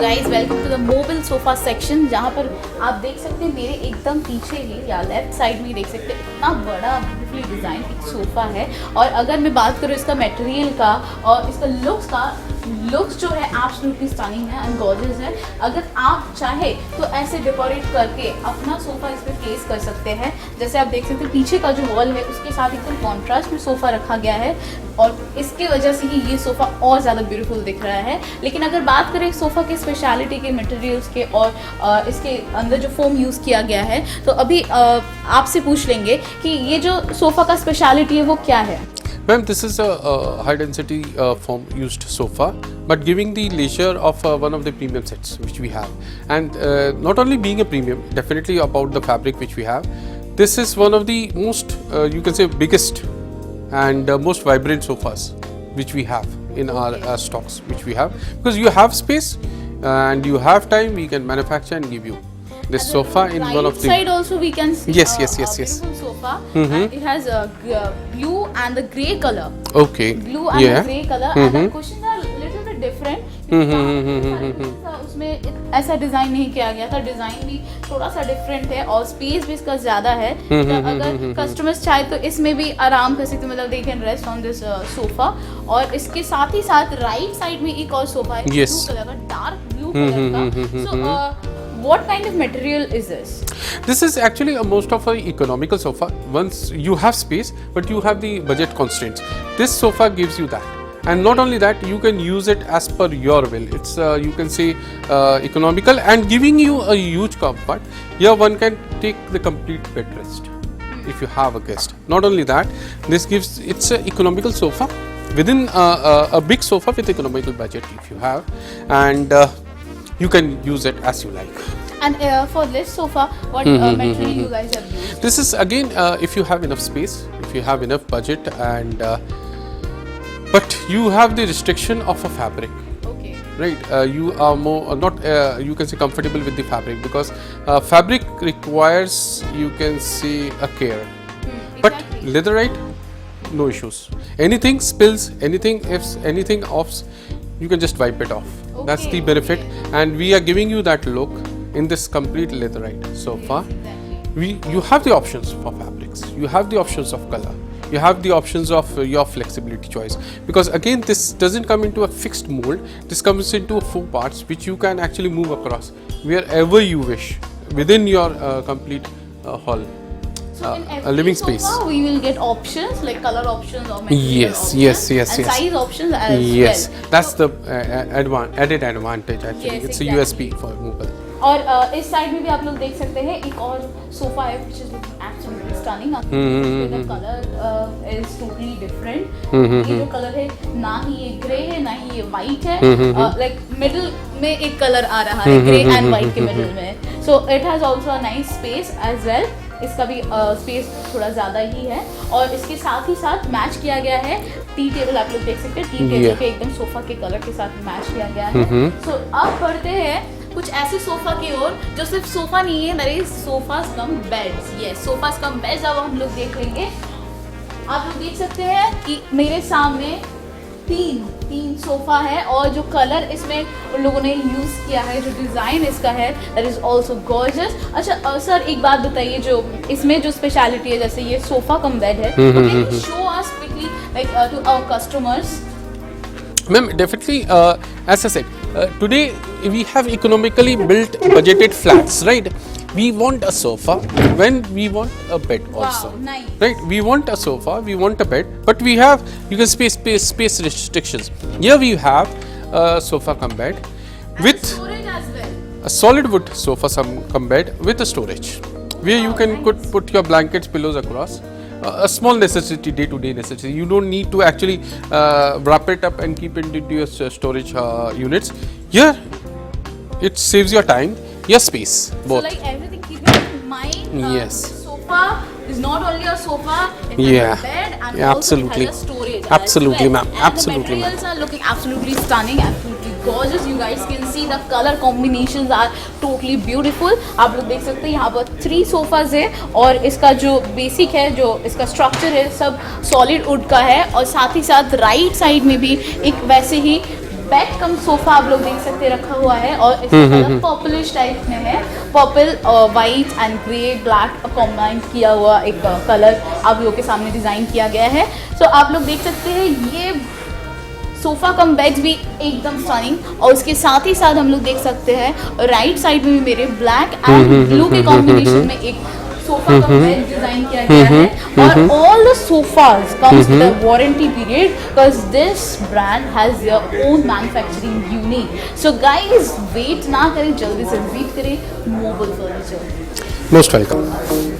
Guys, welcome to the mobile sofa section, जहाँ पर आप देख सकते हैं मेरे एकदम पीछे ही या लेफ्ट साइड में देख सकते हैं इतना बड़ा ब्यूटीफुली डिज़ाइन एक सोफ़ा है। और अगर मैं बात करूँ इसका मटेरियल का और इसका लुक्स जो है एब्सोल्युटली स्टनिंग है एंड गॉर्जियस है। अगर आप चाहे तो ऐसे डेकोरेट करके अपना सोफ़ा इस पर प्लेस कर सकते हैं। जैसे आप देख सकते हैं पीछे का जो वॉल है उसके साथ एकदम कॉन्ट्रास्ट में सोफ़ा रखा गया है और इसके वजह से ही ये सोफ़ा और ज़्यादा ब्यूटीफुल दिख रहा है। लेकिन अगर बात करें सोफ़ा के स्पेशलिटी के मटेरियल्स के और इसके अंदर जो फोम यूज़ किया गया है, तो अभी आपसे पूछ लेंगे कि ये जो सोफ़ा का स्पेशलिटी है वो क्या है। Ma'am, this is a high density foam used sofa, but giving the leisure of one of the premium sets which we have. And not only being a premium, definitely about the fabric which we have. This is one of the most, you can say, biggest and most vibrant sofas which we have in our stocks which we have. Because you have space and you have time, we can manufacture and give you this sofa in one of the side also we can see yes. beautiful sofa. It has a blue and the grey color. Okay. Blue and the grey color and the cushions are little bit different. उसमें ऐसा design नहीं किया गया था, design भी थोड़ा सा different है और स्पेस भी इसका ज्यादा है। तो अगर कस्टमर्स चाहे तो इसमें भी आराम कर सकते, मतलब they can rest on this sofa. और इसके साथ ही साथ राइट साइड में एक और सोफा है ब्लू कलर का, डार्क ब्लू कलर का। What kind of material is this? This is actually a most of a economical sofa. Once you have space, but you have the budget constraints. This sofa gives you that, and not only that, you can use it as per your will. It's you can say economical and giving you a huge comfort. Here one can take the complete bed rest if you have a guest. Not only that, this gives it's an economical sofa within a big sofa with economical budget if you have, and you can use it as you like. And for this sofa, what material you guys have used? This is again if you have enough space, if you have enough budget, and but you have the restriction of a fabric. Okay. Right, you are more not you can say comfortable with the fabric because fabric requires you can see a care. But Exactly. leatherite, no issues. Anything spills, anything if anything offs, you can just wipe it off. That's the benefit, and we are giving you that look in this complete leatherite sofa. You have the options for fabrics, you have the options of color, you have the options of your flexibility choice, because again this doesn't come into a fixed mold. This comes into 4 parts which you can actually move across wherever you wish within your complete hall. So in a every living sofa, space. we will get options like color options or material Yes, options yes, and size options as yes, well. that's the added advantage actually. Yes, It's exactly. a USP for mobile. और इस side में भी आप लोग देख सकते हैं एक और सोफा है which is looking absolutely stunning. The color is totally different. ये जो कलर है ना ही ये ग्रे है ना ही ये वाइट है, like मिडिल में एक कलर आ रहा है ग्रे एंड वाइट के मिडिल में. So it has also a nice space as well. इसका भी स्पेस थोड़ा ज़्यादा ही है और इसके साथ ही साथ मैच किया गया है टी टेबल. आप लोग देख सकते हैं टी टेबल के एकदम सोफा के कलर के साथ मैच किया गया है. सो अब बढ़ते हैं कुछ ऐसे सोफा की ओर जो सिर्फ सोफा नहीं है, मेरे सोफास कम बेड्स. यस, सोफास कम बेड्स अब हम लोग देख लेंगे. आप लोग देख सकते हैं कि मेरे सामने तीन सोफा है और जो कलर इसमें उन लोगों ने यूज किया है, जो डिजाइन इसका है, दैट इज आल्सो गॉर्जियस. अच्छा सर, एक बात बताइए, जो इसमें जो स्पेशलिटी है, जैसे ये सोफा कम बेड है, can you show us quickly like to our customers? Ma'am, definitely, as I said, today we have economically built budgeted flats, right? We want a sofa when we want a bed also. Wow, nice. Right? We want a sofa, we want a bed, but we have, you can space restrictions. Here we have a sofa cum bed with storage as well. a solid wood sofa cum bed with a storage where you can put your blankets, pillows across. A small necessity, day-to-day necessity. You don't need to actually wrap it up and keep it into your storage units. Here, it saves your time, your space, both. So like everything keeping in mind. Yes. Sofa is not only a sofa, it Yeah. has a bed and Yeah, also absolutely. it has a storage. Absolutely, as well. ma'am. And Absolutely, the materials are looking absolutely stunning, absolutely gorgeous. You guys can see the color combinations are totally beautiful. आप लोग देख सकते हैं यहाँ पर 3 sofas है और इसका जो बेसिक है, जो इसका स्ट्रक्चर है, सब सॉलिड वुड का है और साथ ही साथ राइट साइड में भी एक वैसे ही बेड कम सोफा आप लोग देख सकते हैं रखा हुआ है और इसका कलर पर्पलिश टाइप में है। Purple, white and grey black combine किया हुआ एक कलर आप लोग के सामने डिजाइन किया गया है। सो आप लोग देख सकते हैं ये सोफा कम बेड्स भी एकदम स्टनिंग। और उसके साथ ही साथ हम लोग देख सकते हैं राइट साइड में भी मेरे ब्लैक एंड ब्लू के कॉम्बिनेशन में एक सोफा कम बेड डिजाइन किया गया है। और all the sofas comes with a warranty period because this brand has their own manufacturing unit. So guys wait ना करें, जल्दी से विजिट करें मोबल फर्नीचर। Most welcome.